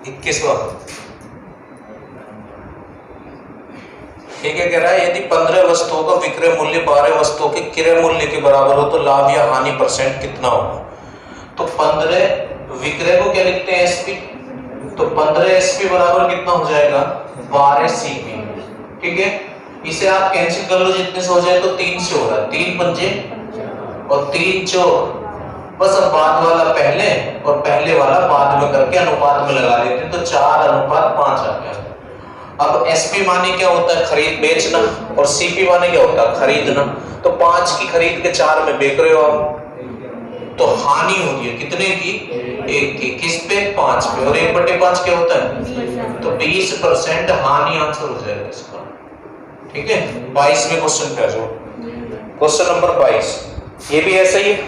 21वां ठीक है, कह रहा है यदि 15 वस्तुओं का विक्रय मूल्य 12 वस्तुओं के क्रय मूल्य के बराबर हो तो लाभ या हानि परसेंट कितना होगा। तो 15 विक्रय को क्या लिखते हैं एसपी, तो 15 एसपी बराबर कितना हो जाएगा 12 सीपी। ठीक है, इसे आप कैंसिल कर लो, जितने से हो जाए तो 3 से हो रहा है, 3 पंजे और 3 चौक, बस अब बाद वाला पहले और पहले वाला बाद में करके अनुपात में लगा लेते हैं तो 4:5 आ गया। अब एसपी माने क्या होता है खरीद बेचना और सीपी माने क्या होता है खरीदना। तो 5 की खरीद के 4 में बेच रहे हो आप, तो हानि हो रही है कितने की 1 की, किस पे 5 पे, और 1/5 क्या होता है तो 20% हानि आंसर हो जाएगा इसका। ठीक है, 22वें क्वेश्चन पे आ जाओ। क्वेश्चन नंबर 22 ये भी ऐसा ही है,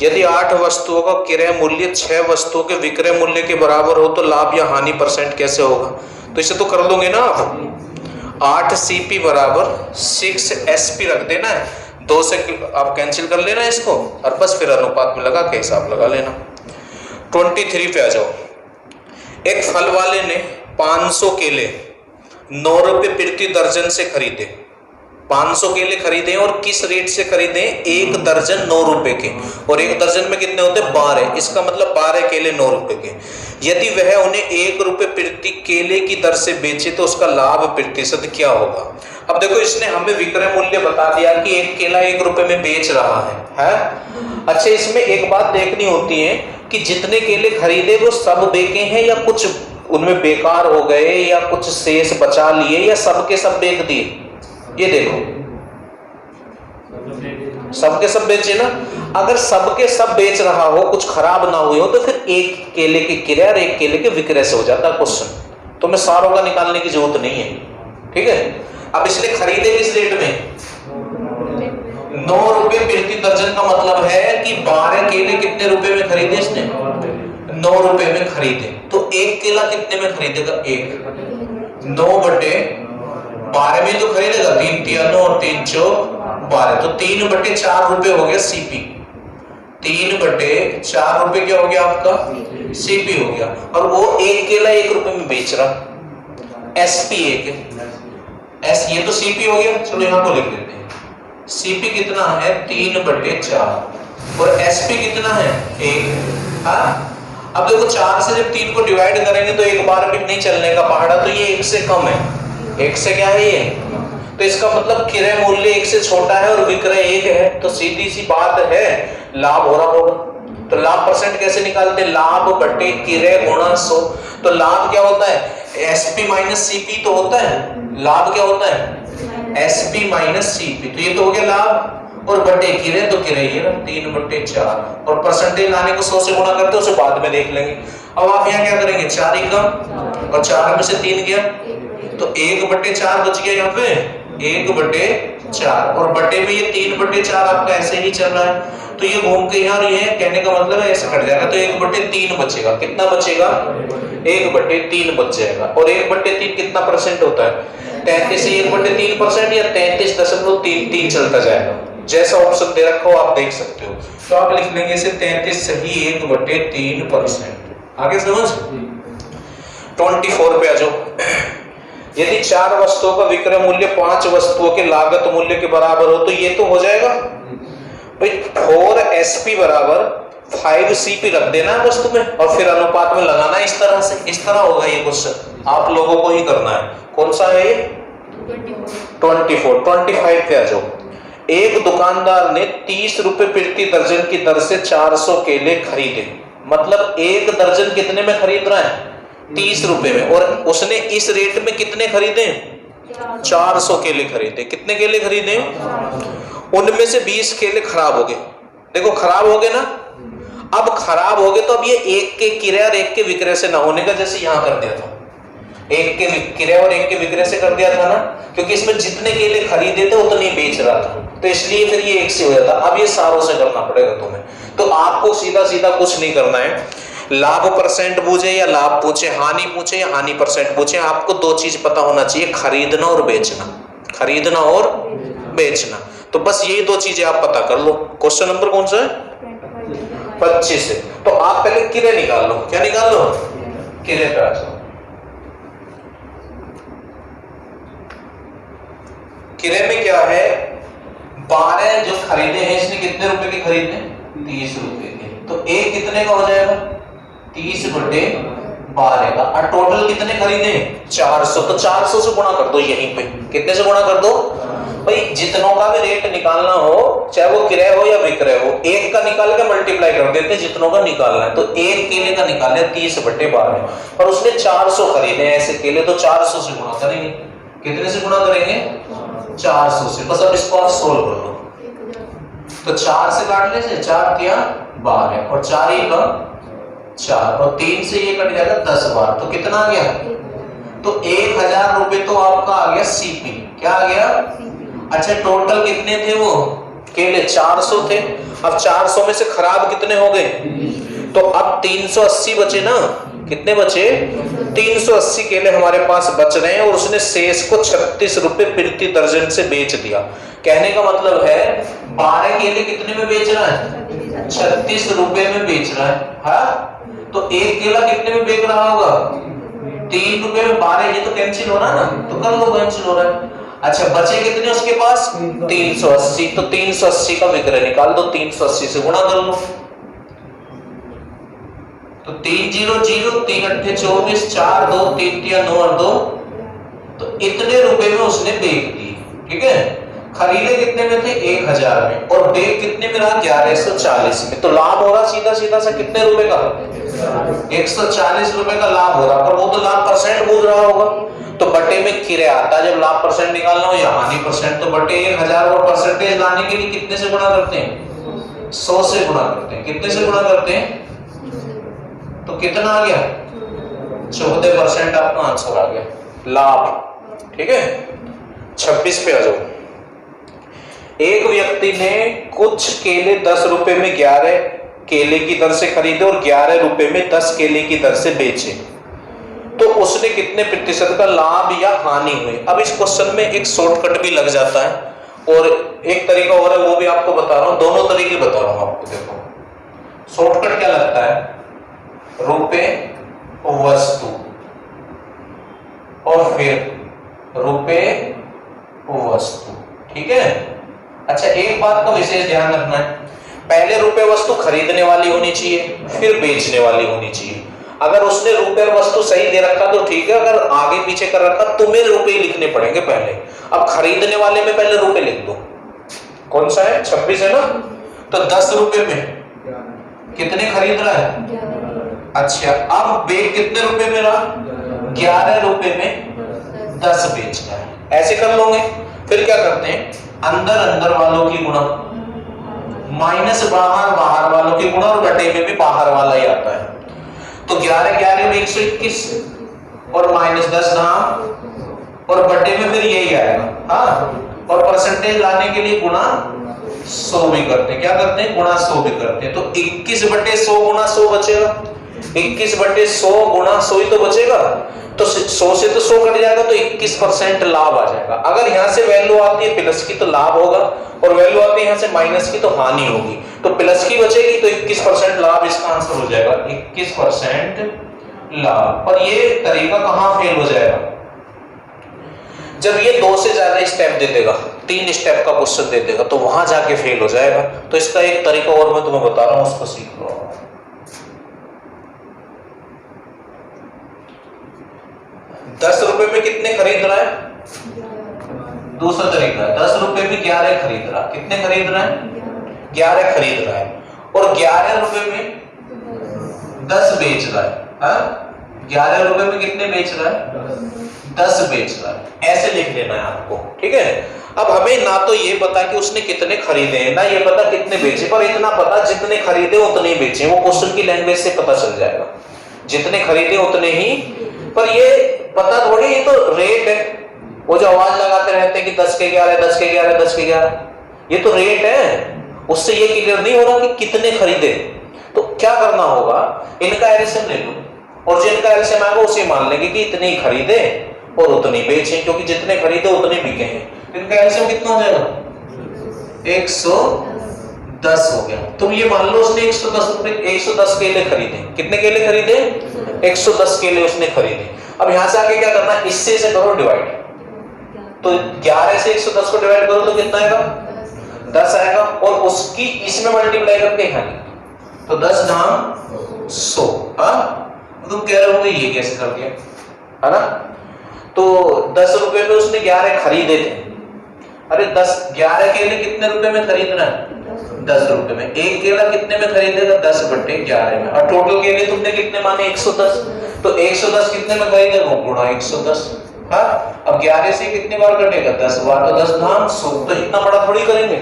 यदि 8 वस्तुओं का क्रय मूल्य 6 वस्तुओं के विक्रय मूल्य के बराबर हो तो लाभ या हानि परसेंट कैसे होगा। तो इसे तो कर लोगे ना आप, 8 सीपी बराबर 6 एसपी रख देना है, 2 से आप कैंसिल कर लेना इसको और बस फिर अनुपात में लगा के हिसाब लगा लेना। 23 पे आ जाओ। एक फल वाले ने 500 केले 9 रुपए प्रति दर्जन से खरीदे, 500 केले खरीदे और किस रेट से खरीदे, 1 दर्जन 9 रुपए के, और 1 दर्जन में कितने होते 12, इसका मतलब 12 केले 9 रुपए के। यदि वह उन्हें 1 रुपए प्रति केले की दर से बेचे तो उसका लाभ प्रतिशत क्या होगा। अब देखो इसने हमें विक्रय मूल्य बता दिया कि एक केला 1 रुपए में बेच रहा है? अच्छा, इसमें एक बात देखनी होती है कि जितने केले खरीदे वो सब बेचे हैं या कुछ उनमें बेकार हो गए या कुछ शेष बचा लिए या सबके सब बेच दिए। ये देखो सबके सब बेचे ना, अगर सबके सब बेच रहा हो कुछ खराब ना हुए हो तो फिर एक केले के क्रय और एक केले के विक्रय से हो जाता है क्वेश्चन, तो मैं सारों का निकालने की जरूरत नहीं है। ठीक है, अब इसने खरीदे किस रेट में 9 रुपए प्रति दर्जन का मतलब है कि 12 केले कितने रुपए में खरीदे इसने 9 रुपए में खरीदे, तो एक केला कितने में खरीदेगा 1, 9/12 में तो खरीदेगा 3 तिया 9 और 3 चौक 12, तो 3/4 रुपए हो गया सीपी, 3/4 रुपए क्या हो गया आपका सीपी हो गया, और वो एक केला 1 रुपए में बेच रहा। एसपी एस ये तो सीपी हो गया, चलो यहां को लिख देते हैं, सीपी कितना है 3/4 और एसपी कितना है 1। अब देखो 4 से जब 3 को डिवाइड करेंगे तो एक बार भी नहीं चलने का पहाड़ा, तो ये 1 से कम है, 1 से क्या है ये, तो इसका मतलब क्रय मूल्य 1 से छोटा है और विक्रय 1 है, तो सीधी सी बात है लाभ हो रहा होगा। तो लाभ परसेंट कैसे निकालते, लाभ बटे क्रय गुणा 100, तो लाभ क्या होता है एसपी माइनस सीपी तो होता है, लाभ क्या होता है एसपी माइनस सीपी, तो ये तो हो गया लाभ, और बटे क्रय तो क्रय ये 3/4, और परसेंटेज लाने को 100 से गुणा करते हैं उसे बाद में देख लेंगे। अब आप यहाँ क्या करेंगे 4 ही कम और 4 में से 3 गया तो 1/4 बच गया, यहाँ पे 1/4 और बटे में ये 3/4 आपका ऐसे ही चल रहा है, तो ये घूम के यहाँ ये कहने का मतलब है ऐसे कट जाएगा, तो 1/3 बचेगा, कितना बचेगा 1/3 बच जाएगा, और 1/3 कितना परसेंट होता है 33 से 1/3% या 33.33 चलता जाएगा, जैसा ऑप्शन दे रखा हो आप देख सकते हो, तो आप लिख लेंगे इसे 33 सही 1/3%। आगे समझ। 24 पे आ जाओ। यदि 4 वस्तुओं का विक्रय मूल्य 5 वस्तुओं के लागत मूल्य के बराबर हो तो ये तो हो जाएगा भाई 4 एसपी बराबर 5 सीपी रख देना है वस्तु में और फिर अनुपात में लगाना है इस तरह से, इस तरह होगा ये क्वेश्चन, आप लोगों को ही करना है। कौन सा है ये 25 पे आ जाओ। एक दुकानदार ने 30 रुपए प्रति दर्जन की दर से 400 केले खरीदे, मतलब 1 दर्जन कितने में खरीद रहा है 30 रुपए में, और उसने इस रेट में कितने खरीदे 400 केले खरीदे। कितने केले खरीदे, उनमें से 20 केले खराब हो गए। देखो खराब हो गए ना, अब खराब हो गए तो अब ये एक के क्रय और एक के विक्रय से ना होने का, जैसे यहां कर दिया था, एक के क्रय और एक के विक्रय से कर दिया था ना, क्योंकि इसमें जितने केले खरीदे थे उतने ही बेच रहा था, तो इसलिए फिर ये एक से हो जाता। अब ये सारों से करना पड़ेगा तुम्हें, तो आपको सीधा सीधा कुछ नहीं करना है, लाभ परसेंट पूछे या लाभ पूछे, हानि पूछे या हानि परसेंट पूछे, आपको 2 चीज पता होना चाहिए, खरीदना और बेचना, खरीदना और बेचना, तो बस यही 2 चीजें आप पता कर लो। क्वेश्चन नंबर कौन सा है 25 है, तो आप पहले क्रय निकाल लो। क्या निकाल लो किरे पे आ जाओ। किरे में क्या है, 12 जो खरीदे हैं इसने कितने रुपए के खरीदे, 30 रुपए के, तो एक कितने का हो जाएगा, 30/12 का। और टोटल कितने खरीदे, 400, तो 400 से गुणा कर दो यहीं पे। कितने से गुणा कर दो भाई, जितनों का भी रेट निकालना हो, चाहे वो क्रय हो या विक्रय हो, एक का निकाल के मल्टीप्लाई कर देते, जितनों का निकालना है। तो एक केले का निकाले 30/12 और उसने 400 खरीदे ऐसे केले, तो 400 से गुणा करेंगे। कितने से गुणा करेंगे, 400 से। बस अब इसको आप सोल्व कर लो। तो 4 से काट ले से, 4 क्या 12 और 4 ही का 4 और 3 से ये कट जाएगा 10 बार, तो कितना आ गया, तो 1000 रुपए तो आपका आ गया सीपी। क्या आ गया, अच्छा टोटल कितने थे वो केले, 400 थे। अब 400 में से खराब कितने हो गए, तो अब 380 बचे ना। कितने बचे, 380 केले हमारे पास बच रहे हैं और उसने शेष को 36 रुपए प्रति दर्जन से बेच दिया। कहने का मतलब है 12 केले कितने में बेच रहा है, 36 रुपए में बेच रहा है। हाँ, तो एक केला कितने में बेच रहा होगा, 3 रुपए में 12, ये तो कैंसिल हो रहा है ना, तो कर लो कैंसिल हो रहा है। अच्छा बचे कितने उसके पास, 380, तो 380 का विक्रय निकाल दो, 380 से गुणा कर लो। तो 3 0 0, 3 8 24, 4 2 3 3 9 और 2, तो इतने रुपए में उसने बेच दी। ठीक है, खरीदे कितने में थे, 1000 में, और बेच कितने में रहा, 1140 में। तो लाभ हो रहा सीधा सीधा सा कितने रुपए का, 140 रुपए का लाभ हो रहा। पर वो तो लाभ परसेंट बोल रहा होगा, तो बटे में किरे आता है। जब लाभ परसेंट निकालना हो या हानि परसेंट, तो बटे 1000 और परसेंटेज लाने के लिए कितने से गुणा करते हैं, 100 से गुणा करते हैं। कितने से गुणा करते हैं, तो कितना आ गया, 14% आपका आंसर आ गया लाभ। ठीक है, 26 पे आ जाओ। एक व्यक्ति ने कुछ केले 10 रुपए में 11 केले की दर से खरीदे और 11 रुपए में 10 केले की दर से बेचे, तो उसने कितने प्रतिशत का लाभ या हानि हुई। अब इस क्वेश्चन में एक शॉर्टकट भी लग जाता है और एक तरीका और है, वो भी आपको बता रहा हूं, दोनों तरीके बता रहा हूं आपको। देखो शॉर्टकट क्या लगता है, रुपए वस्तु और फिर रुपए वस्तु। ठीक है, अच्छा एक बात का विशेष ध्यान रखना है, पहले रुपए वस्तु खरीदने वाली होनी चाहिए, फिर बेचने वाली होनी चाहिए। अगर उसने रुपए वस्तु सही दे रखा तो ठीक है, अगर आगे पीछे कर रखा तुम्हें रुपए लिखने पड़ेंगे पहले। अब खरीदने वाले में पहले रुपए लिख दो, कौन सा है, 26 है ना, तो 10 रुपए में कितने खरीद रहा है, अच्छा अब बेच कितने रुपए में रहा, 11 रुपए में 10 बेच रहा है। ऐसे कर लोगे। फिर क्या करते हैं, अंदर अंदर वालों की गुणा माइनस बाहर बाहर वालों की गुणा, और बटे में भी बाहर वाला ही आता है। तो 11 11 में 121 और माइनस 10 नाम, और बटे में फिर यही आएगा। हाँ, और परसेंटेज लाने के लिए गुणा 100 भी करते हैं। क्या करते हैं, गुणा 100 भी करते हैं। तो 21/100 गुणा 100 बचेगा, 21/100 गुणा 100 ही तो बचेगा। तो 100 से तो 100 कट जाएगा, तो 21% लाभ आ जाएगा। अगर यहाँ से वैल्यू आती है प्लस की तो लाभ होगा, और वैल्यू आती है यहाँ से माइनस की तो हानि होगी। तो प्लस की बचेगी तो 21% लाभ इसका आंसर हो जाएगा, 21% लाभ। पर ये तरीका कहाँ फेल हो जाएगा, जब ये 2 से ज्यादा स्टेप दे देगा, 3 स्टेप का क्वेश्चन दे देगा, तो वहां जाके फेल हो जाएगा। तो इसका एक तरीका और मैं तुम्हें बता रहा हूं, उसको सीख लो। 10 रुपए में कितने खरीद रहा है, दूसरा तरीका है, 10 रुपए में 11 खरीद रहा, कितने खरीद रहा है, 11 खरीद रहा है, और 11 रुपए में 10 बेच रहा है। 11 रुपए में कितने बेच रहा है, 10 बेच रहा है। ऐसे लिख लेना है आपको। ठीक है, अब हमें ना तो ये पता कि उसने कितने खरीदे हैं, ना ये पता कितने बेचे, पर इतना पता जितने खरीदे उतने बेचे। वो क्वेश्चन की लैंग्वेज से पता चल जाएगा, जितने खरीदे उतने ही। पर ये पता थोड़ी, ये तो रेट है। वो जो आवाज लगाते रहते हैं कि 10 के 11 10 के 11 10 के 11, ये तो रेट है, उससे ये क्लियर नहीं हो रहा कि कितने खरीदे। तो क्या करना होगा, इनका एलसीएम ले लो, और जिनका एलसीएम आएगा उसे मान लेंगे कि इतने ही खरीदे और उतने बेचे, क्योंकि जितने खरीदे उतने बिके हैं। इनका एलसीएम कितना हो जाएगा, 10 हो गया। तो ये मान लो उसने 110 केले खरीदे। कितने केले खरीदे? 110 केले उसने खरीदे। अब यहां से आगे क्या करना है, इससे से करो डिवाइड। तो 11 से 110 को डिवाइड करो तो कितना आएगा? 10 आएगा। और उसकी इसमें मल्टीप्लाई करके खाली, तो 10 धाम 100। तुम कह रहे होगे ये कैसे कर दिया, है ना? तो 10 रुपए में उसने 11 खरीदे थे। अरे 11 केले कितने रुपए में खरीदना है? 10 रुपए में। एक केला कितने में खरीदेगा? 10/11 में। और टोटल केले तुमने कितने माने? 110। तो 110 कितने में खरीदेगा? गुणा 110। अब 11 से कितनी बार कटेगा? 10 बार। तो 10 धाम 100। तो इतना बड़ा थोड़ी करेंगे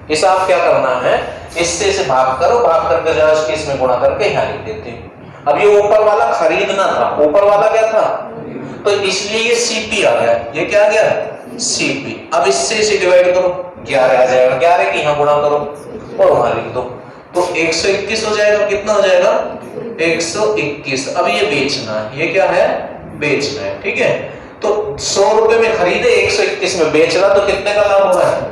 हिसाब। क्या करना है, इससे से भाग करो, भाग करके जाओ इसके इसमें गुणा करके यहाँ लिख देते हैं। अब ये ऊपर वाला खरीदना था, ऊपर वाला क्या था? तो इसलिए ये सीपी आ गया। ये क्या आ गया? सीपी। अब इससे इसे डिवाइड करो, 11 आ जाएगा। 11 की यहाँ गुणा करो और वहां लिख दो, तो 121 हो जाएगा। कितना हो जाएगा? 121। अब ये बेचना है, ये क्या है? बेचना है, ठीक है। तो 100 रुपए में खरीदे, 121 में बेच रहा, तो कितने का लाभ हुआ है?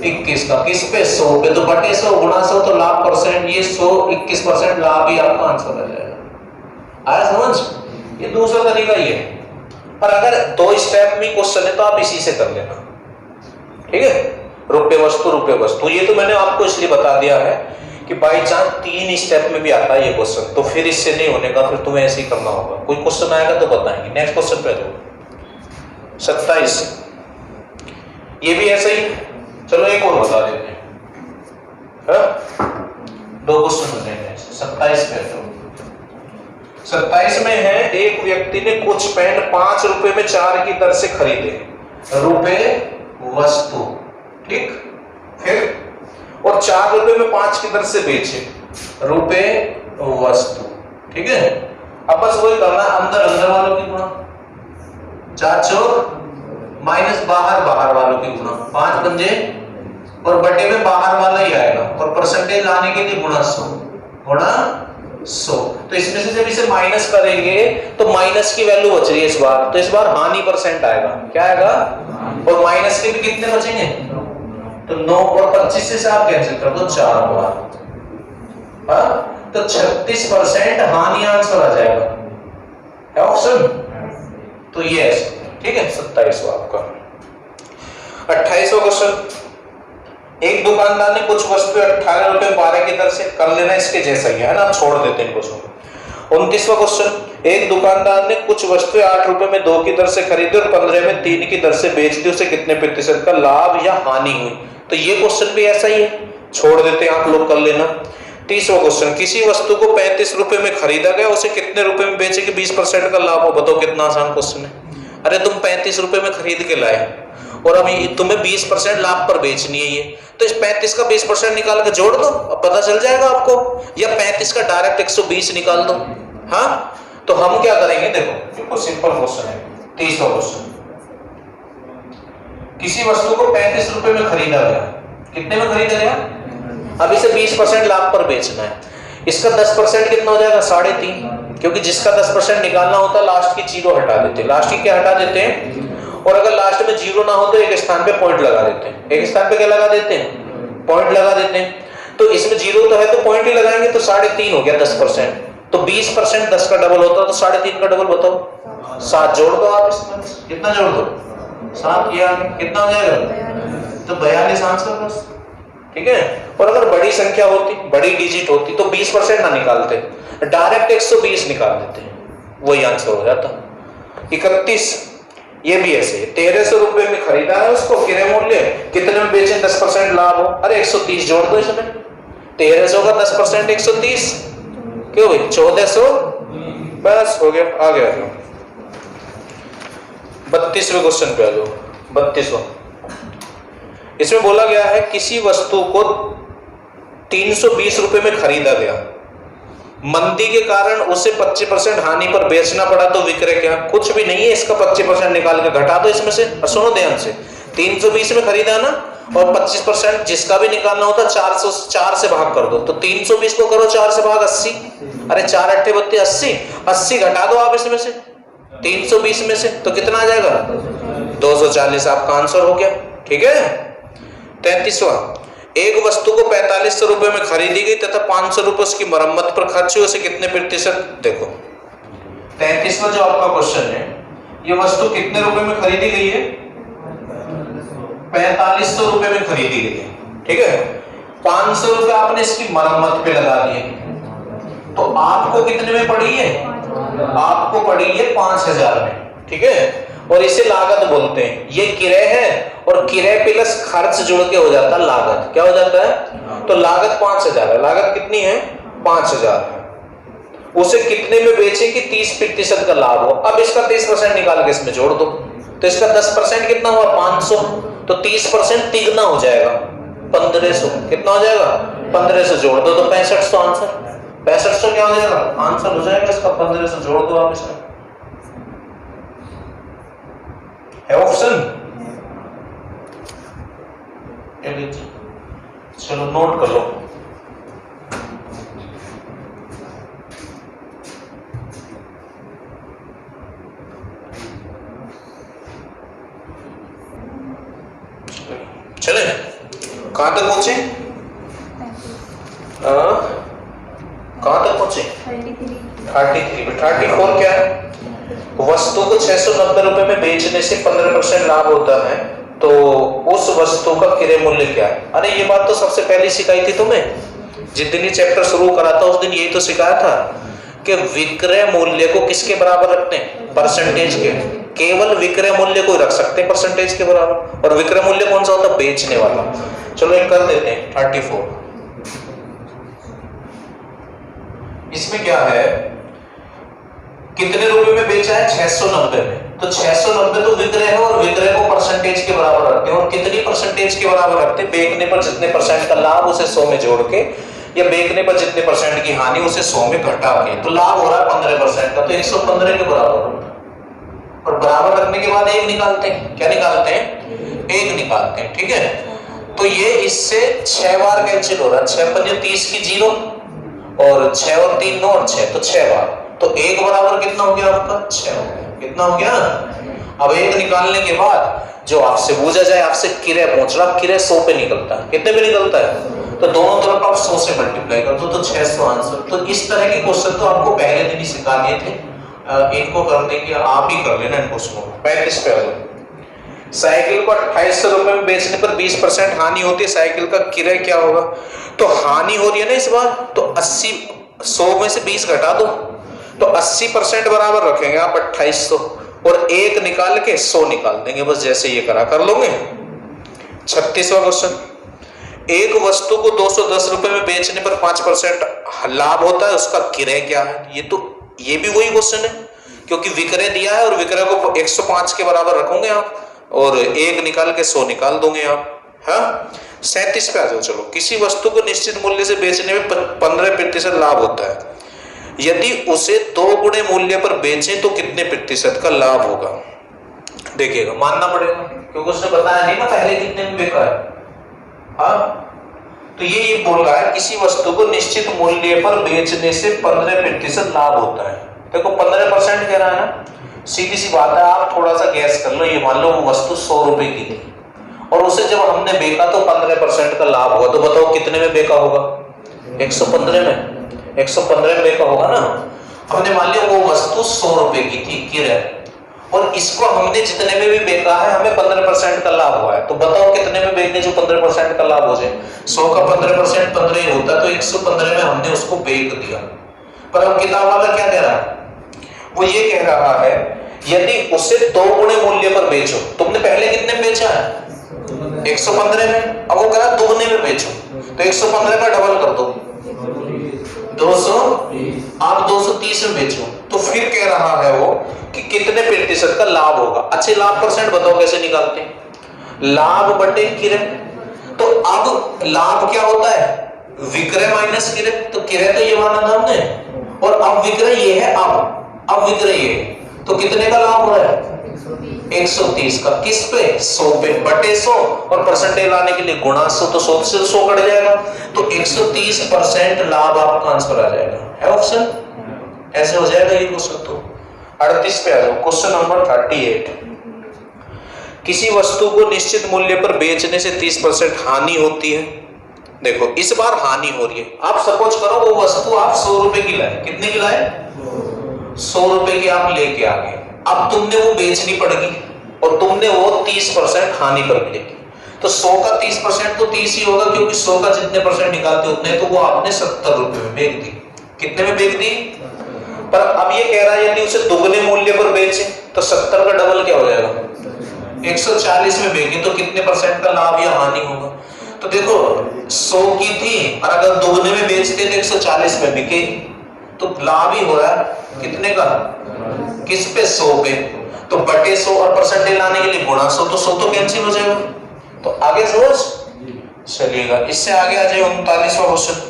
21 का। किस पे? 100 पे। तो बटे 100 गुणा 100, तो लाभ परसेंट। ये 121% लाभ ही आपका आंसर आ जाएगा। आया समझ? ये दूसरा तरीका ये है। पर अगर 2 स्टेप में क्वेश्चन है तो आप इसी से कर लेना, ठीक है। रुपए वस्तु। ये तो मैंने आपको इसलिए बता दिया है कि बाई चांस 3 स्टेप में भी आता है ये क्वेश्चन, तो फिर इससे नहीं होने का, फिर तुम्हें ऐसे ही करना होगा। कोई क्वेश्चन आएगा तो बताएंगे। नेक्स्ट क्वेश्चन पे जाओ, 27। ये भी ऐसा ही। चलो एक और बता देते हैं, 2 क्वेश्चन हो जाएंगे। 27 पे जाओ। 27 में है, एक व्यक्ति ने कुछ पेंट 5 रुपए में 4 की दर से खरीदे। रुपए वस्तु, ठीक। फिर और 4 रुपए में 5 की दर से बेचे। रुपए वस्तु, ठीक है। अब बस वही करना, अंदर वालों की गुणा, 4 चौक माइनस बाहर वालों की गुणा, 5 पंजे और बटे में बाहर वाला ही आएगा, और परसेंटेज लाने के लिए गुणा 100 गुणा 100। तो इसमें से जब इसे माइनस करेंगे तो माइनस की वैल्यू बच रही है इस बार, तो इस बार हानि परसेंट आएगा। क्या आएगा? और माइनस के भी कितने बचेंगे? तो 9 और 25 से आप कैंसिल कर दो, 4 बार। तो 36% हानि आंसर आ जाएगा। है ऑप्शन? तो ये ऐसे, ठीक है। 27 आपका। 28वां क्वेश्चन, एक दुकानदार ने कुछ वस्तु 18 रुपए 12 की दर से, कर लेना इसके जैसा ही है ना, छोड़ देते हैं इनको। 29वां क्वेश्चन, एक दुकानदार ने कुछ वस्तुएं 8 रुपए में 2 की दर से खरीदी और 15 में 3 की दर से बेच दी, उसे कितने प्रतिशत का लाभ या हानि हुई? तो ये क्वेश्चन भी ऐसा ही है, छोड़ देते हैं, आप लोग कर लेना। 30वां क्वेश्चन, किसी वस्तु को 35 रुपए में खरीदा गया, उसे कितने रुपए में बेचे कि 20% का लाभ हो? बताओ कितना आसान क्वेश्चन है। अरे तुम 35 रुपए में खरीद के लाए और अब तुम्हें 20% लाभ पर बेचनी है ये, तो इस 35 का 20% निकाल के जोड़ दो, अब पता चल जाएगा आपको। या 35 का डायरेक्ट 120 निकाल दो। हाँ, तो हम क्या करेंगे, देखो बिल्कुल सिंपल क्वेश्चन है। 30वां क्वेश्चन, किसी वस्तु को 35 रुपए में खरीदा गया, कितने में खरीदा गया? अब इसे 20% लाभ पर बेचना है। इसका 10% कितना हो जाएगा? 3.5, क्योंकि जिसका 10% निकालना होता है लास्ट की 0 हटा देते हैं। लास्ट की क्या हटा देते हैं? और अगर लास्ट में 0 ना हो तो एक स्थान पे पॉइंट लगा देते हैं। एक स्थान पे क्या लगा देते हैं? पॉइंट लगा देते हैं। तो इसमें 0 तो है तो पॉइंट ही लगाएंगे, तो 3.5 हो गया 10%। तो 20% 10 का डबल होता है, तो 3.5 का डबल बताओ। 7 जोड़ दो आप इसमें, कितना जोड़ दो? 7 किया, कितना हो जाएगा? तो 42 आंसर बस, ठीक है। और अगर बड़ी संख्या होती, बड़ी डिजिट होती, तो 20% ना निकालते, डायरेक्ट 120 निकाल देते, वही आंसर हो जाता। 31, ये भी ऐसे 1300 रुपए में खरीदा है उसको, क्रय मूल्य कितने में बेचे? 10% लाभ हो। अरे 130 जोड़ दो इसमें, 1300 का 10% 130, क्यों भाई? 1400, बस हो गया। आ गया। 32वें क्वेश्चन पे आ जाओ। 32वां, इसमें बोला गया है किसी वस्तु को 320 रुपए में खरीदा गया, मंदी के कारण उसे 25% हानि पर बेचना पड़ा, तो विक्रय क्या? कुछ भी नहीं है, इसका 25% निकाल के घटा दो इसमें से। और सुनो ध्यान से, 320 में खरीदा ना, और 25% जिसका भी निकालना होता 4 से भाग कर दो, तो 320 को करो 4 से भाग 80। अरे 4 8 32 80 घटा दो आप इसमें से 320 में से, तो कितना आ जाएगा? 240 आपका आंसर हो गया, ठीक है। 33वां, एक वस्तु को 4500 रुपए में खरीदी गई तथा 500 रुपए उसकी मरम्मत पर खर्च हुए, उसे कितने प्रतिशत? देखो 33वां जो आपका क्वेश्चन है, ये वस्तु कितने रुपए में खरीदी गई है? 4500 रुपए में खरीदी गई है, ठीक है। 500 रुपए आपने इसकी मरम्मत पे लगा दिए, तो आपको कितने में पड़ी है? आपको पड़ी है 5000 में, ठीक है। और इसे लागत बोलते हैं। ये किराया है और किराया प्लस खर्च जुड़ के हो जाता है लागत। क्या हो जाता है? तो लागत 5000 है। लागत कितनी है? 5000 है। उसे कितने में बेचे कि 30% का लाभ हो। अब इसका 30% निकाल के इसमें जोड़ दो, तो इसका 10% कितना हुआ? 500। तो 30% तिगुना हो जाएगा 1500। कितना हो जाएगा? 1500 जोड़ दो तो 6500 आंसर। 6500 क्या हो जाएगा? आंसर हो जाएगा इसका। 1500 जोड़ दो आप इसमें। है ऑप्शन? चलो नोट कर लो। चले कहां तक पहुंचे? कहां तक पहुंचे? 33। 34 क्या है? वस्तु को 690 रुपए में बेचने से 15% लाभ होता है, तो उस वस्तु का क्रय मूल्य क्या है? अरे ये बात तो सबसे पहले सिखाई थी तुम्हें, जिस दिन ये चैप्टर शुरू करा था उस दिन यही तो सिखाया था कि विक्रय मूल्य को किसके बराबर रखते हैं? परसेंटेज के। केवल विक्रय मूल्य को रख सकते हैं परसेंटेज के बराबर, और विक्रय मूल्य कौन सा होता है? बेचने वाला। चलो एक कर देते हैं 34। इसमें क्या है? कितने रुपए में बेचा है? 690 में। तो 690 तो विक्रय है और विक्रय को परसेंटेज के बराबर रखते हैं। और कितनी परसेंटेज के बराबर रखते हैं? बेचने पर जितने परसेंट का लाभ उसे 100 में जोड़ के, या बेचने पर जितने परसेंट की हानि उसे 100 में घटा के। तो लाभ हो रहा है 15% का, तो 115 के बराबर होता है। और बराबर रखने के बाद एक निकालते हैं। क्या निकालते हैं? एक निकालते हैं, ठीक है। तो ये इससे 6 बार कैंसिल हो रहा है। 6 पंजे 30 की 0, और 6 और 3 9 और 6, तो 6 बार। तो एक बराबर कितना हो गया आपका? 6 हो गया। कितना हो गया? अब एक निकालने के बाद जो आपसे पूछा जाए, आपसे किराया पूछ रहा, किराया 100 पे निकलता है। कितने पे निकलता है? तो दोनों तरफ आप 100 से मल्टीप्लाई कर दो तो 600 आंसर। तो इस तरह के क्वेश्चन तो आपको पहले दिन ही सिखा दिए थे। इनको करने की आप ही कर लेना इन क्वेश्चनों को। 35 पे आ जाओ। साइकिल को 2800 रुपए में बेचने पर 20% हानि होती है, साइकिल का किराया क्या होगा? तो हानि हो रही है ना इस बार, तो 80 100 में से 20 घटा दो, तो 80% बराबर रखेंगे आप 2800, और एक निकाल के 100 निकाल देंगे, बस जैसे ये करा कर लोगे। 36वां क्वेश्चन। एक वस्तु को 210 रुपए में बेचने पर 5% लाभ होता है, उसका किराया क्या है? ये भी वही क्वेश्चन है, क्योंकि विक्रय दिया है और विक्रय को 105 के बराबर रखोगे आप, और एक निकाल के 100 निकाल दोगे आप। हाँ 37 पे आ जाओ। चलो, किसी वस्तु को निश्चित मूल्य से बेचने में 15% लाभ होता है, यदि उसे 2 गुणे मूल्य पर बेचें तो कितने प्रतिशत का लाभ होगा? देखिएगा, मानना पड़ेगा क्योंकि उसने बताया नहीं ना पहले कितने में बेचा है। हाँ, तो ये बोल रहा है किसी वस्तु को निश्चित मूल्य पर बेचने से 15% लाभ होता है। देखो 15% कह रहा है ना, सीधी सी बात है, आप थोड़ा सा गैस कर लो। ये मान लो वो वस्तु 100 रुपए की थी और उसे जब हमने बेचा तो 15% का लाभ हुआ, तो बताओ कितने में बेचा होगा? 115 में। 115 में बेचा होगा ना। हमने मान लिया वो वस्तु 100 रुपए की थी किराया, और इसको हमने जितने में भी बेचा है हमें 15% का लाभ हुआ है, तो बताओ कितने में बेचने जो 15% का लाभ हो जाए? 100 का 15% 15 ही होता है, तो 115 में हमने उसको बेच दिया। पर अब किताब वाला क्या कह रहा है? वो ये कह रहा है यदि उसे 2 गुणे मूल्य पर बेचो। तुमने पहले कितने में बेचा है? 115 में। अब वो कह रहा है 2 गुने में बेचो, तो 115 का डबल कर दो, 200, आप 230 में बेचो। तो फिर कह रहा है वो कि कितने प्रतिशत का लाभ होगा। अच्छे लाभ परसेंट बताओ कैसे निकालते हैं? लाभ बटे किराया। तो अब लाभ क्या होता है? विक्रय माइनस किराया। तो किराया तो ये माना था हमने, और अब विक्रय ये है। अब विक्रय ये, तो कितने का लाभ हो रहा है? 130 का। किस पे? 100 पे, बटे 100, और परसेंटेज लाने के लिए गुणा 100, तो 100 से 100 कट जाएगा, तो 130% लाभ आपका आंसर आ जाएगा। है ऑप्शन? ऐसे हो जाएगा ये क्वेश्चन। तो 38 पे आ जाओ। Question number 38। किसी वस्तु को निश्चित मूल्य पर बेचने से 30% हानि होती है, देखो इस बार हानि हो रही है। आप सपोज करो वो वस्तु आप 100 रुपए की लाए, कितने की लाए? 100 रुपए की आप लेके आ गए। अब तुमने वो बेचनी पड़ेगी और तुमने वो 30% हानि कर मिलेगी। तो 100 का 30% तो 30 ही होगा, क्योंकि 100 का जितने परसेंट निकालते उतने, तो वो आपने 70 रुपए में बेच दी। कितने में बेच दी? पर अब ये कह रहा है यदि उसे दुगने मूल्य पर बेचे तो 70 का डबल क्या हो जाएगा? 140 में बेचे तो कितने परसेंट का लाभ या हानि होगा? तो देखो 100 की थी और अगर दुगने में बेचते तो 140 में बिके, तो लाभ ही हो रहा है कितने का? किस पे? 100 पे। तो बटे 100 और परसेंटेज लाने के लिए गुणा 100, तो 100 तो कैंसिल हो जाएगा। तो आगे समझ चलिएगा। इससे आगे आ जाए 39वां क्वेश्चन।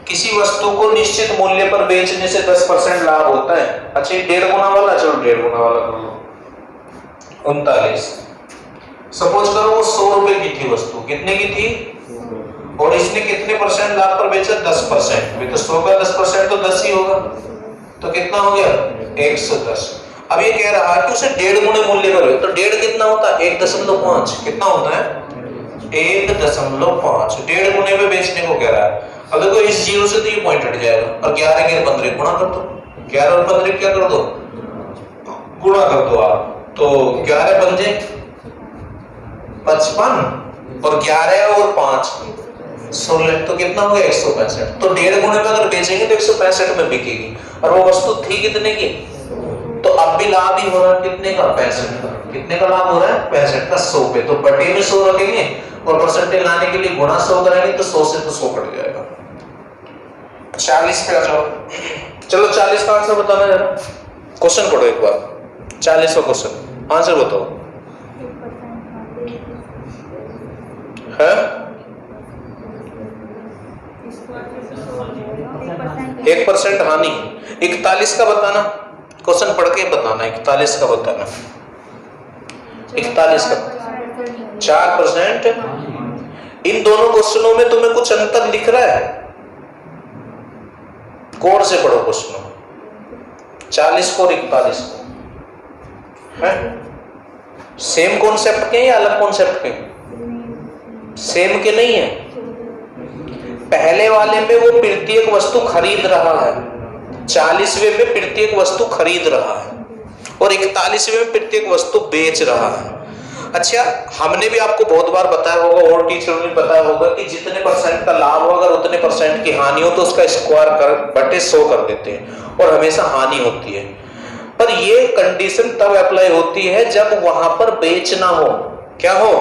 किसी वस्तु को निश्चित मूल्य पर बेचने से 10% लाभ होता है। अच्छा ये 1.5 गुना वाला, चलो 1.5 गुना वाला कर लो। 39 सपोज करो वो 100 रुपए की थी वस्तु, कितने की थी? और इसने कितने परसेंट लाभ पर बेचा? 10%। तो 100 का 10% तो 10 ही होगा, तो कितना हो गया? 110। अब ये कह रहा है कि उसे 1.5 गुने मूल्य पर, तो 1.5 कितना होता है? 1.5। कितना होता है? 1.5। 1.5 गुने पे बेचने को कह रहा है। अब देखो इस 0 से तो ये पॉइंट हट जाएगा और 11 के 15 गुणा कर दो। 11 और 15 क्या कर दो? गुणा कर दो आप। तो 11 पंजे 55 और 11 और 5 16, तो कितना हो गया? 165। तो 1.5 गुने में अगर बेचेंगे तो 165 में बिकेगी। और वो वस्तु थी कितने की? तो अब भी लाभ ही हो रहा है कितने का? 65 का। कितने का लाभ हो रहा है? 65 का 100 पे। तो बटे में 100 रखेंगे और परसेंटेज लाने के लिए गुणा 100 करेंगे, तो 100 से तो 100 कट जाएगा। 40 पे आ जाओ। चलो 40 का आंसर बताना जरा। क्वेश्चन पढ़ो एक बार। 40वां क्वेश्चन आंसर बताओ। है 1% हानि। 41 का बताना, क्वेश्चन पढ़ के बताना। 41 का बताना। 41 का 4%। इन दोनों क्वेश्चनों में तुम्हें कुछ अंतर दिख रहा है? गौर से पढ़ो क्वेश्चनों, 40 को और 41 को। है सेम कॉन्सेप्ट के या अलग कॉन्सेप्ट के? सेम के नहीं है। पहले वाले में वो प्रत्येक वस्तु खरीद रहा है, 40वें में प्रत्येक वस्तु खरीद रहा है और 41वें में प्रत्येक वस्तु बेच रहा है। अच्छा हमने भी आपको बहुत बार बताया होगा और टीचरों ने बताया होगा कि जितने परसेंट का लाभ हो अगर उतने परसेंट की हानि हो तो उसका स्क्वायर कर बटे 100 कर देते हैं और हमेशा हानि होती है। पर ये कंडीशन तब अप्लाई होती है जब वहां पर बेचना हो। क्या हो?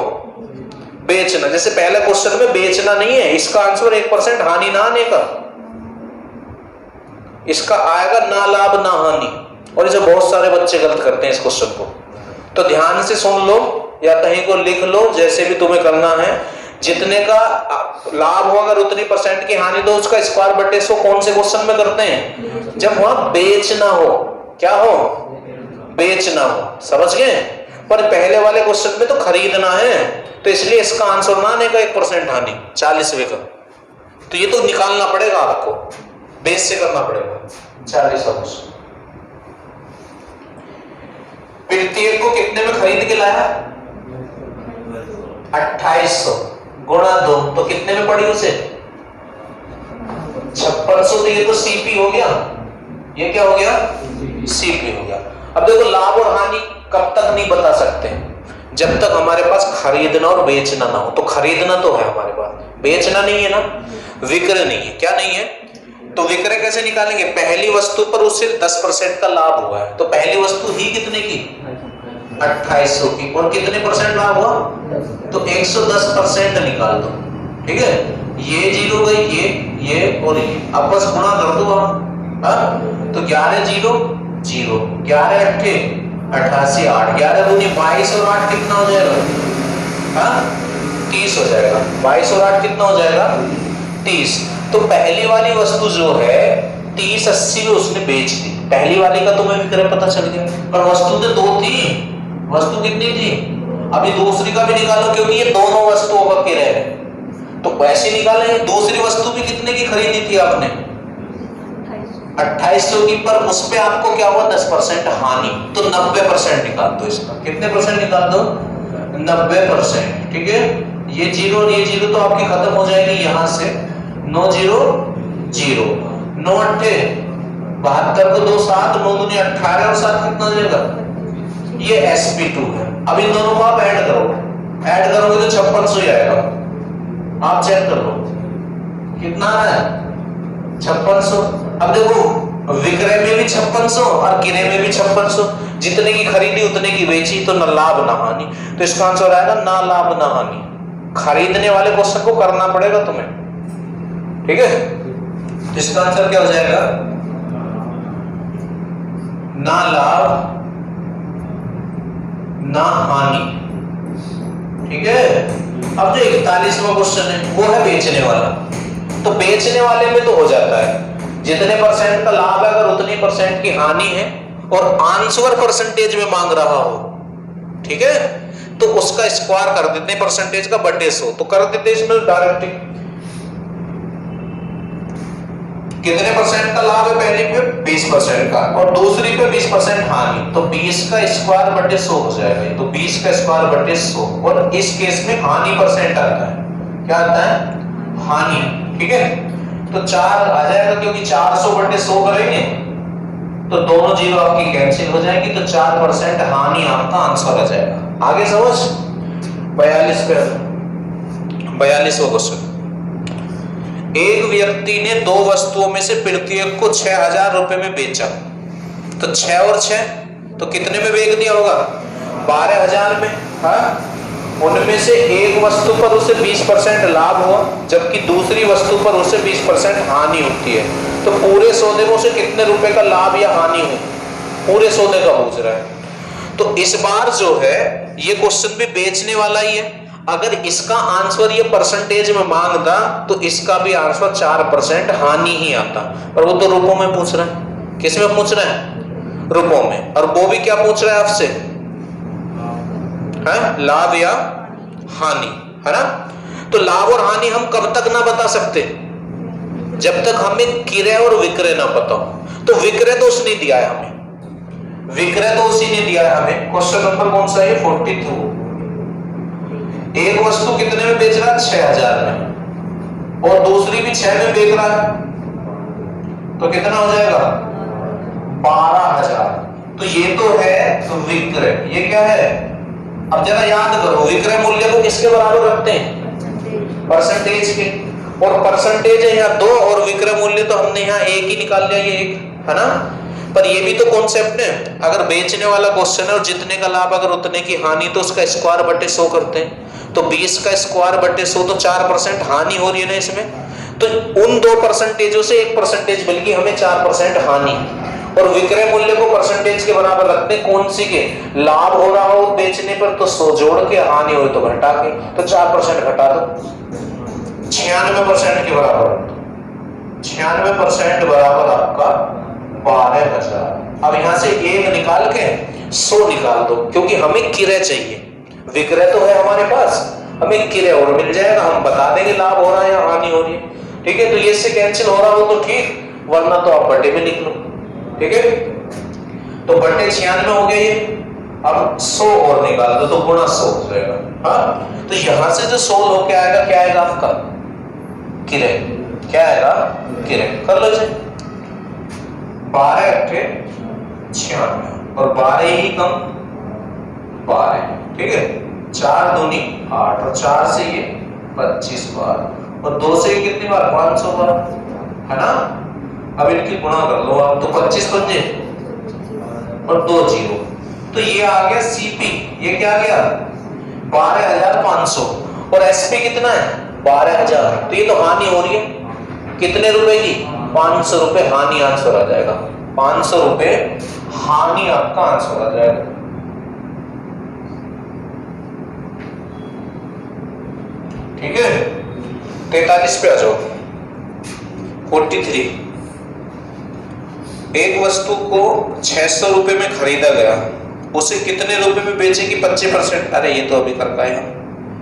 बेचना। जैसे पहले क्वेश्चन में बेचना नहीं है, इसका आंसर 1% हानि ना आने का, इसका आएगा ना लाभ ना हानि। और इसे बहुत सारे बच्चे गलत करते हैं इस क्वेश्चन को। तो ध्यान से सुन लो या कहीं को लिख लो, जैसे भी तुम्हें करना है। जितने का लाभ हो अगर उतनी परसेंट की हानि दो, उसका स्क्वायर बटे 100 कौन से क्वेश्चन में करते हैं? जब वहां बेचना हो। क्या हो? बेचना हो। समझ गए? पर पहले वाले क्वेश्चन में तो खरीदना है, तो इसलिए इसका आंसर ना आने का 1% हानि 40वें का। तो ये तो निकालना पड़ेगा आपको, बेस से करना पड़ेगा। 40वां क्वेश्चन। प्रत्येक को कितने में खरीद के लाया? 2800 गुणा 2, तो कितने में पड़ी उसे? 5600। तो ये तो सीपी हो गया। ये क्या हो गया? सीपी हो गया। अब देखो लाभ और हानि कब तक नहीं बता सकते? जब तक हमारे पास खरीदना और बेचना ना हो। तो खरीदना तो है हमारे पास, बेचना नहीं है ना, विक्रय नहीं है। क्या नहीं है? तो विक्रय कैसे निकालेंगे? पहली वस्तु पर उससे 10% का लाभ हुआ है, तो पहली वस्तु ही कितने की? 2800 की। और कितने परसेंट लाभ हुआ? तो 110% निकाल दो। ठीक है, ये जीरो गई, ये और ये। अब बस गुणा कर दो आप। तो 11 0 0, 11 8 88 8, 11 दूनी 22 और 8 कितना हो जाएगा? 30 हो जाएगा। 22 और 8 कितना हो जाएगा? 30। तो पहली वाली वस्तु जो है 3080 में उसने बेच दी। पहली वाली का तुम्हें विक्रय पता चल गया, पर वस्तु तो 2 थी। वस्तु कितनी थी? अभी दूसरी का भी निकालो, क्योंकि ये दोनों वस्तुओं का किराया है, तो वैसे निकालेंगे। दूसरी वस्तु भी कितने की खरीदी थी आपने? 2800 की। पर उस पे आपको क्या हुआ? 10% हानि। तो 90% निकाल दो इसका। कितने परसेंट निकाल दो? 90%। ठीक है, ये 0 और ये 0 तो आपकी खत्म हो जाएगी यहां से, 9 0 0, 9 अट्ठे 72 को 2 7, 9 दूनी 18 और 7 कितना हो जाएगा, ये sp2 है। अब इन दोनों को आप ऐड करोगे तो 5600 ही आएगा। आप चेक कर लो कितना है, 5600। अब देखो विक्रय में भी 5600 और किरे में भी 5600, जितने की खरीदी उतने की बेची, तो न लाभ न हानि। तो इसका आंसर आएगा ना लाभ ना हानि। खरीदने वाले क्वेश्चन को करना पड़ेगा तुम्हें, ठीक है। तो इसका आंसर क्या हो जाएगा, ना लाभ ना हानि, ठीक है। अब जो 41वां क्वेश्चन है वो है बेचने वाला। तो बेचने वाले में तो हो जाता है जितने परसेंट का लाभ है अगर उतनी परसेंट की हानि है और आंसर परसेंटेज में मांग रहा हो, ठीक है, तो उसका स्क्वायर कर देते हैं परसेंटेज का बटे 100, तो कर देते इसमें डायरेक्ट कितने परसेंट का लाभ है, पहली पे 20% का और दूसरी पे 20% हानि, तो 20 का स्क्वायर बटे 100 हो जाएगा। तो 20 का स्क्वायर बटे 100, और इस केस में हानि परसेंट आता है, क्या आता है, हानि, ठीक है। तो 4 आ जाएगा क्योंकि 400 बटे 100 करेंगे तो दोनों जीरो आपकी कैंसिल हो जाएगी, तो 4% हानि आपका आंसर आ जाएगा। आगे समझ। 42वां क्वेश्चन, एक व्यक्ति ने 2 वस्तुओं में से प्रत्येक को 6000 रुपए में बेचा, तो 6 और 6 तो कितने में बेच दिया होगा, 12000 में। हाँ, उनमें से एक वस्तु पर उसे 20% लाभ हुआ जबकि दूसरी वस्तु पर उसे 20% हानि होती है, तो पूरे सौदे में उसे कितने रुपए का लाभ या हानि हो, पूरे सौदे का पूछ रहा है। तो इस बार जो है ये क्वेश्चन भी बेचने वाला ही है। अगर इसका आंसर ये परसेंटेज में मांगता तो इसका भी आंसर 4% हानि ही आता, पर वो तो रुपयों में पूछ रहा है। किस में पूछ रहा है, रुपयों में। और वो भी क्या पूछ रहा है आपसे, है लाभ या हानि, है ना। तो लाभ और हानि हम कब तक ना बता सकते, जब तक हमें क्रय और विक्रय ना पता हो। तो विक्रय तो उसने दिया है हमें, विक्रय तो उसी ने दिया है हमें। क्वेश्चन नंबर कौन सा है, 42। एक वस्तु कितने में बेच रहा है, 6000 में, और दूसरी भी 6 में बेच रहा है, तो कितना हो जाएगा, 12000। तो ये तो है विक्रय, ये क्या है। अब जरा याद करो विक्रय मूल्य को किसके बराबर रखते हैं, परसेंटेज के, और परसेंटेज है यहाँ 2 और विक्रय मूल्य तो हमने यहाँ 1 ही निकाल लिया, ये 1 है ना। पर ये भी तो कॉन्सेप्ट है, अगर बेचने वाला क्वेश्चन है और जितने का लाभ अगर उतने की हानि, तो उसका स्क्वायर बटे 100 करते हैं। तो 20 का स्क्वायर बटे 100 तो 4% हानि हो रही है ना इसमें। तो उन 2 परसेंटेजों से 1 परसेंटेज बल्कि हमें 4% हानि, और विक्रय मूल्य को परसेंटेज के बराबर रखते हैं, कौन सी के, लाभ हो रहा हो बेचने पर तो 100 जोड़ के, हानि हो तो घटा के, तो 4% घटा दो, 96% के बराबर, 96% बराबर आपका 12000। अब यहां से 1 निकाल के 100 निकाल दो, क्योंकि हमें क्रय चाहिए, विक्रय तो है हमारे पास, हमें क्रय और मिल जाएगा, हम बता देंगे लाभ हो रहा है या हानि हो रही है, ठीक है। तो ये से कैंसिल हो रहा हो तो ठीक, वरना तो आप बटे में लिख लो, ठीक है। तो बटे 96 हो गया ये। अब 100 और निकाल दो तो गुणा 100 हो जाएगा। हाँ, तो यहां से जो 100 होके आएगा, क्या आएगा आपका, क्रय, क्या आएगा, क्रय। कर लो जी, 12 अट्ठे 96 और 12 ही कम 12, ठीक है। 4 दूनी 8 और 4 से ये 25 बार, और 2 से कितनी बार, 500 बार, है ना। अब इनकी गुणा कर लो आप, तो 25 पंजे और 2 जीरो, तो ये आ गया सीपी, ये क्या आ गया, 12500, और एसपी कितना है, 12000। तो ये तो हानि हो रही है, कितने रुपए की, 500 रुपए हानि आंसर आ जाएगा, 500 रुपए हानि आपका आंसर आ जाएगा। ठीक है, 43 पे आ जाओ। 43, एक वस्तु को 600 रुपए में खरीदा गया, उसे कितने रुपए में बेचेगी, 25%। अरे ये तो अभी कर पाए हम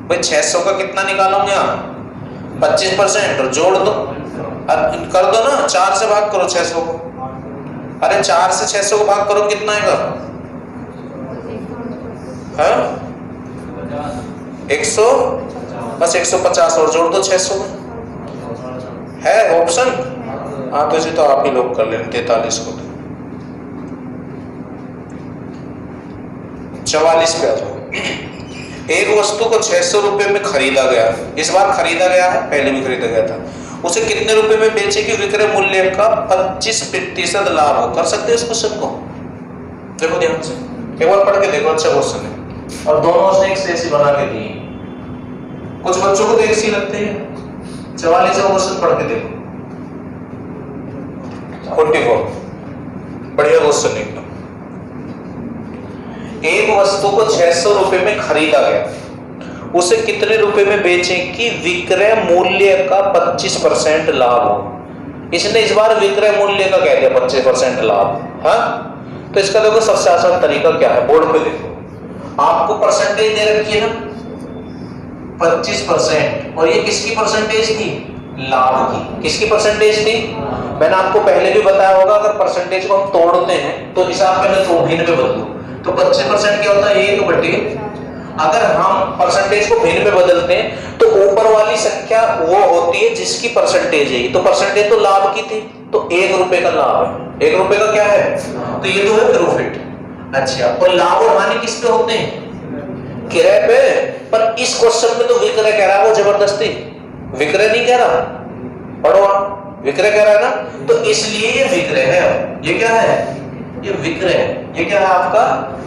भाई, 600 का कितना निकालोगे आप, 25%, और जोड़ दो, कर दो ना, 4 से भाग करो 600 को। अरे 4 से 600 को भाग करो, कितना आएगा, 100 बस 150 और जोड़ दो 600 में, है ऑप्शन? हाँ तो जी तो आप ही लोग कर लें 43 को। 44 पे आ जाओ। एक वस्तु को 600 रुपए में खरीदा गया, इस बार खरीदा गया है, पहले भी खरीदा गया था, उसे कितने रुपए में बेचे कि विक्रय मूल्य का 25% लाभ हो? कर सकते हैं इस क्वेश्चन को? देखो ध्यान से एक बार पढ़ के देखो, अच्छा क्वेश्चन है और दोनों से एक से ऐसी बना के दी। कुछ बच्चों को तो एक सी लगते हैं। 44 का क्वेश्चन पढ़ के देखो। 44 बढ़िया क्वेश्चन एकदम। एक वस्तु को 600 रुपए में खरीदा गया, उसे कितने रुपए में बेचें कि विक्रय मूल्य का 25% लाभ हो? इसने इस बार विक्रय मूल्य का कह दिया 25% लाभ। हाँ तो इसका देखो सबसे आसान तरीका क्या है, बोर्ड पे देखो, आपको परसेंटेज दे रखी है ना 25%, और ये किसकी परसेंटेज थी? लाभ की। किसकी परसेंटेज थी? मैंने आपको पहले भी बताया होगा, अगर परसेंटेज को हम तोड़ते हैं तो हिसाब पहले तो भिन्न में बदलो, तो 25% क्या होता है? 1/, अगर हम परसेंटेज को भिन्न में बदलते हैं तो ऊपर वाली संख्या वो होती है जिसकी परसेंटेज है, तो परसेंटेज तो लाभ की थी, तो 1 रुपए का लाभ है। 1 रुपए का क्या है? तो ये तो है प्रॉफिट। अच्छा, और लाभ और हानि किस पे होते हैं? किराए पे। पर इस क्वेश्चन में तो विक्रय कह रहा है, वो जबरदस्ती विक्रय नहीं कह रहा, पढ़ो आप, विक्रय कह रहा है ना, तो इसलिए ये विक्रय है। ये क्या है? ये विक्रय है। ये क्या है आपका?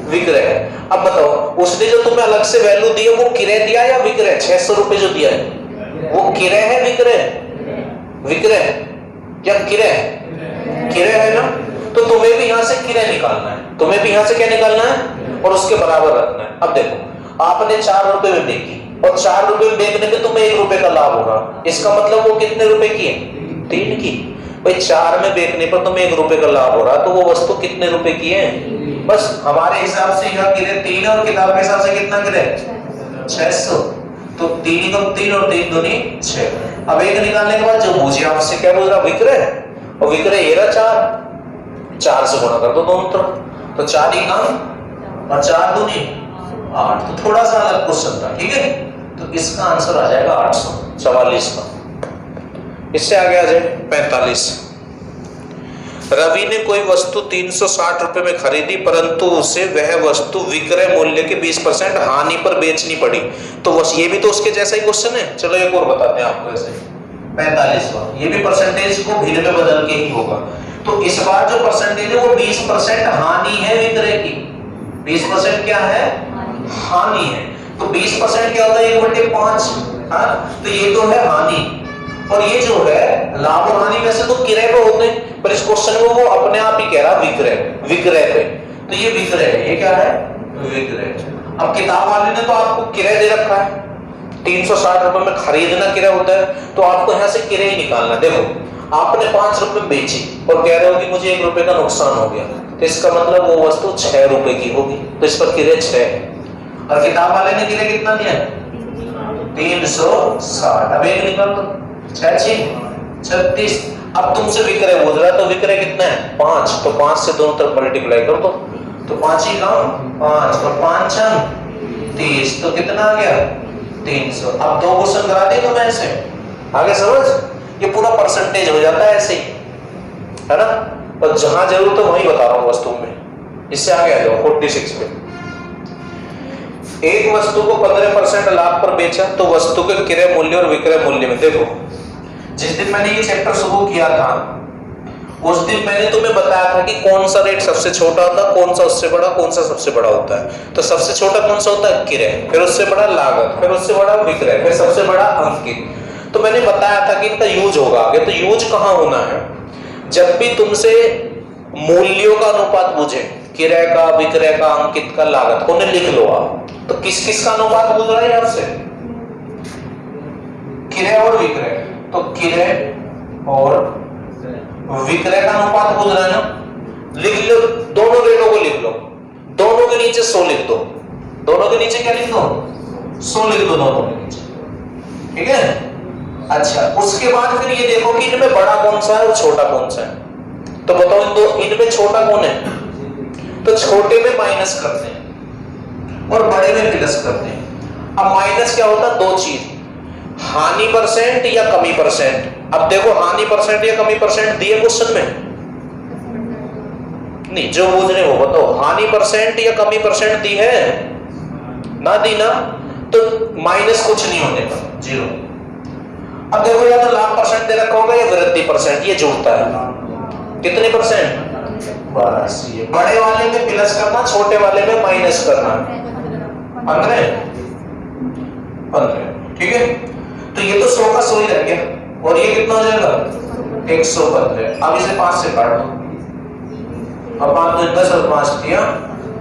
विक्रय है। अब बताओ, उसने जो तुम्हें अलग से वैल्यू दी है वो किराया दिया या विक्रय? 600 रुपए जो दिया है वो किराया है विक्रय? विक्रय या किराया? किराया है ना, तो तुम्हें भी यहां से किराया निकालना है, तुम्हें भी यहां से क्या निकालना है और उसके बराबर रखना है। अब देखो, आपने 4 रुपए में बेची और 4 रुपए में बेचने पे तुम्हें 1 रुपए का लाभ होगा, इसका मतलब वो कितने रुपए की है? 3 की। भाई 4 में बेचने पर तुम्हें 1 रुपए का लाभ हो रहा, तो वो वस्तु कितने रुपए की है? बस हमारे हिसाब से यहाँ किराया 3 और किताब के हिसाब से कितना किराया? 600। तो 3 कम 3 और 3 दूनी 6। अब एक निकालने के बाद जो पूछे आपसे, क्या बोल रहा? विक्रय, और विक्रय ये रहा 4 से गुणा कर दो दोनों तरफ, तो 4 ही कम और 4 दूनी 8। तो थोड़ा सा अलग क्वेश्चन था, ठीक है, तो इसका आंसर आ जाएगा 844 का। इससे आगे आ जाए 45। रवि ने कोई वस्तु 360 रुपए में खरीदी, परंतु उसे वह वस्तु विक्रय मूल्य के 20% हानि पर बेचनी पड़ी, तो बस ये भी तो उसके जैसा ही क्वेश्चन है। चलो एक और बताते हैं आपको ऐसे 45वां, ये भी परसेंटेज को भिन्न में बदल के ही होगा। तो इस बार जो परसेंटेज है वो 20% हानि है विक्रय की। 20% क्या है? हानि है। तो 20% क्या होता है? 1/5। हाँ, तो ये तो है हानि, और ये जो है लाभ और हानि वैसे तो किराए पे होते हैं, पर इस क्वेश्चन में वो अपने आप ही कह रहा विक्रय, विक्रय पे, तो ये विक्रय है। ये क्या है? विक्रय। अब किताब वाले ने तो आपको किराया दे रखा है, 360 रुपए में खरीदना किराया होता है, तो आपको यहाँ से किराया निकालना। देखो, आपने 5 रुपए बेची और कह रहे हो कि मुझे 1 रुपए का नुकसान हो गया, तो इसका मतलब वो वस्तु 6 रुपए की होगी, तो इस पर किराया 6 है। और किताब वाले ने किराया कितना दिया? 360। अब एक निकाल दो, 36। अब तुमसे विक्रय बोल रहा है, तो विक्रय कितना है? 5, तो 5 से दोनों तरफ मल्टीप्लाई कर दो, तो 5 ही कम 5 और 5 छंग 30, तो कितना आ गया? 300। अब 2 क्वेश्चन करा दिए तो मैं ऐसे आगे समझ, ये पूरा परसेंटेज हो जाता है ऐसे ही, है ना। और जहां जरूर तो वही बता रहा हूं वस्तु में। इससे आगे आ जाओ 46 पे। एक वस्तु को 15% लाभ पर बेचा, तो वस्तु के क्रय मूल्य और विक्रय मूल्य में, देखो जिस दिन मैंने ये चैप्टर शुरू किया था उस दिन मैंने तुम्हें बताया था कि कौन सा रेट सबसे छोटा होता है, कौन सा उससे बड़ा, कौन सा सबसे बड़ा होता है। तो सबसे छोटा कौन सा होता है? क्रय, फिर उससे बड़ा लागत, फिर उससे बड़ा विक्रय, फिर सबसे बड़ा अंकित। तो मैंने बताया था कि इनका यूज होगा आगे। तो यूज कहाँ होना है? जब भी तुमसे मूल्यों का अनुपात पूछे, क्रय का, विक्रय का, अंकित का, लागत को, उन्हें लिख लो आप। तो किस किस का अनुपात पूछ रहा है आपसे? क्रय और विक्रय, तो क्रय और विक्रय का अनुपात पूछ रहा है ना, लिख लो, दोनों रेटों को लिख लो, दोनों के नीचे 100 लिख दो, दोनों के नीचे क्या लिख दो? 100 लिख दो दोनों के नीचे, ठीक है। अच्छा, उसके बाद फिर ये देखो कि इनमें बड़ा कौन सा है और छोटा कौन सा है। तो बताओ इनमें छोटा कौन है? तो छोटे में माइनस करते हैं और बड़े में प्लस करते हैं। अब माइनस क्या होता है? दो चीज, हानि परसेंट या कमी परसेंट। अब देखो हानि परसेंट या कमी परसेंट दिए क्वेश्चन में नहीं, जो पूछ रहे हो बताओ, हानि परसेंट या कमी परसेंट दी है ना, दी ना, तो माइनस कुछ नहीं होने का, जीरो। अब देखो या तो लाभ परसेंट दे रखा होगा या वृद्धि परसेंट, ये जुड़ता है कितने परसेंट? बस ये बड़े वाले में प्लस करना, छोटे वाले में माइनस करना, 15 15, ठीक है। तो ये तो 100 का 100 ही रह गया, और ये कितना हो जाएगा? 115। अब इसे 5 से काट दो, अब 5 तो 10 और 5 दिया।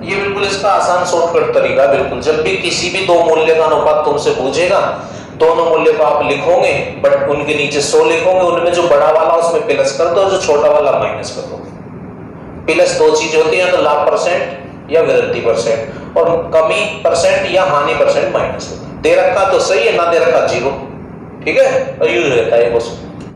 ये बिल्कुल इसका आसान शॉर्टकट तरीका, बिल्कुल जब भी किसी भी दो मूल्य का अनुपात तुमसे पूछेगा, दोनों मूल्य को आप लिखोगे बट उनके नीचे 100 लिखोगे, उनमें जो बड़ा वाला उसमें प्लस कर दो, जो छोटा वाला माइनस कर दो। प्लस दो चीज होती है, तो लाभ परसेंट या वृद्धि परसेंट, और कमी परसेंट या हानि परसेंट माइनस होता है। दे रखा तो सही है, ना दे रखा जीरो, ठीक है। और यूज रहता है ये क्वेश्चन।